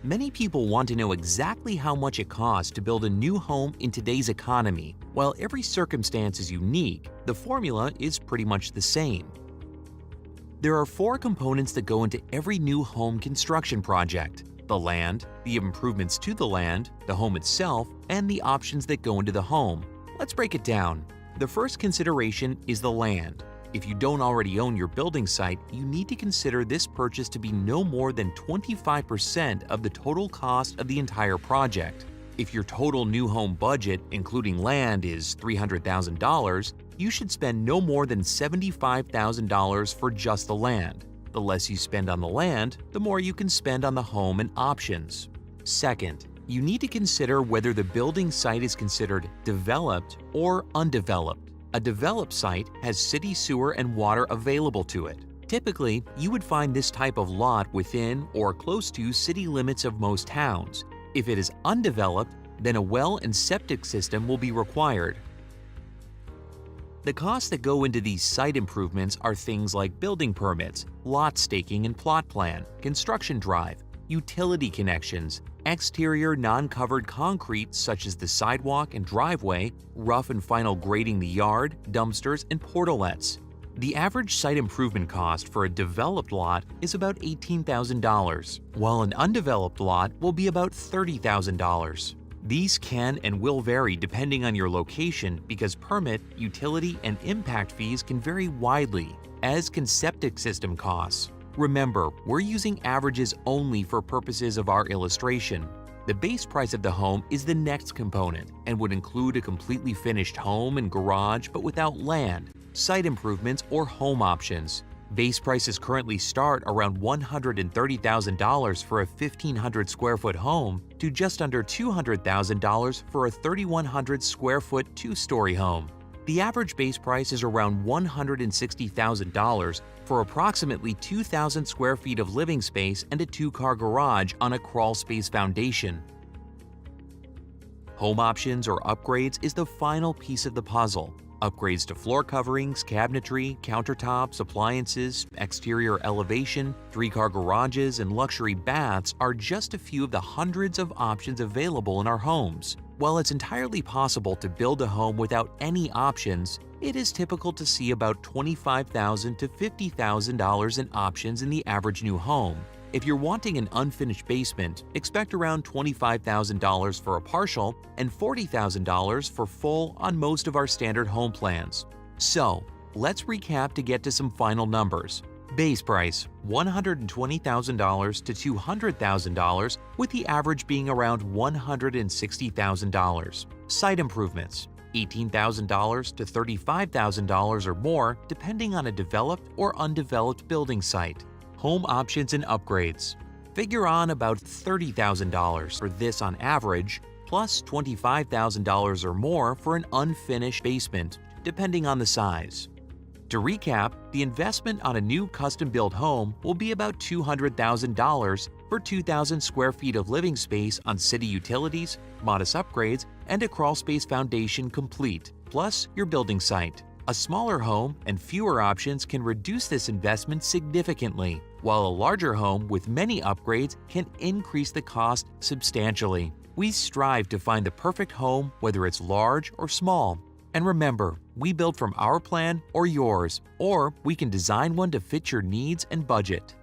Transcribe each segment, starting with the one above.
Many people want to know exactly how much it costs to build a new home in today's economy. While every circumstance is unique, the formula is pretty much the same. There are four components that go into every new home construction project: the land, the improvements to the land, the home itself, and the options that go into the home. Let's break it down. The first consideration is the land. If you don't already own your building site, you need to consider this purchase to be no more than 25% of the total cost of the entire project. If your total new home budget, including land, is $300,000, you should spend no more than $75,000 for just the land. The less you spend on the land, the more you can spend on the home and options. Second, you need to consider whether the building site is considered developed or undeveloped. A developed site has city sewer and water available to it. Typically, you would find this type of lot within or close to city limits of most towns. If it is undeveloped, then a well and septic system will be required. The costs that go into these site improvements are things like building permits, lot staking and plot plan, construction drive, utility connections, exterior non-covered concrete such as the sidewalk and driveway, rough and final grading the yard, dumpsters, and portalets. The average site improvement cost for a developed lot is about $18,000, while an undeveloped lot will be about $30,000. These can and will vary depending on your location because permit, utility, and impact fees can vary widely, as can septic system costs. Remember, we're using averages only for purposes of our illustration. The base price of the home is the next component and would include a completely finished home and garage but without land, site improvements, or home options. Base prices currently start around $130,000 for a 1,500 square foot home to just under $200,000 for a 3,100 square foot two-story home. The average base price is around $160,000 for approximately 2,000 square feet of living space and a two-car garage on a crawl space foundation. Home options or upgrades is the final piece of the puzzle. Upgrades to floor coverings, cabinetry, countertops, appliances, exterior elevation, three-car garages, and luxury baths are just a few of the hundreds of options available in our homes. While it's entirely possible to build a home without any options, it is typical to see about $25,000 to $50,000 in options in the average new home. If you're wanting an unfinished basement, expect around $25,000 for a partial and $40,000 for full on most of our standard home plans. So, let's recap to get to some final numbers. Base price $120,000 to $200,000, with the average being around $160,000. Site improvements $18,000 to $35,000 or more, depending on a developed or undeveloped building site. Home options and upgrades figure on about $30,000 for this on average, plus $25,000 or more for an unfinished basement, depending on the size. To recap, the investment on a new custom-built home will be about $200,000 for 2,000 square feet of living space on city utilities, modest upgrades, and a crawlspace foundation complete, plus your building site. A smaller home and fewer options can reduce this investment significantly, while a larger home with many upgrades can increase the cost substantially. We strive to find the perfect home, whether it's large or small. And remember, we build from our plan or yours, or we can design one to fit your needs and budget.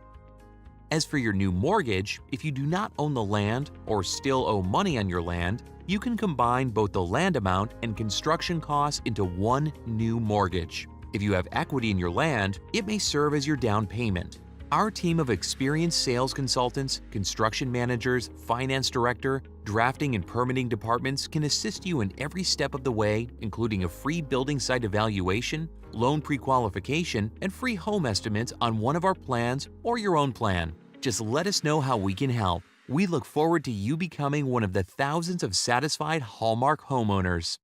As for your new mortgage, if you do not own the land or still owe money on your land, you can combine both the land amount and construction costs into one new mortgage. If you have equity in your land, it may serve as your down payment. Our team of experienced sales consultants, construction managers, finance director, drafting and permitting departments can assist you in every step of the way, including a free building site evaluation, loan pre-qualification, and free home estimates on one of our plans or your own plan. Just let us know how we can help. We look forward to you becoming one of the thousands of satisfied Hallmark homeowners.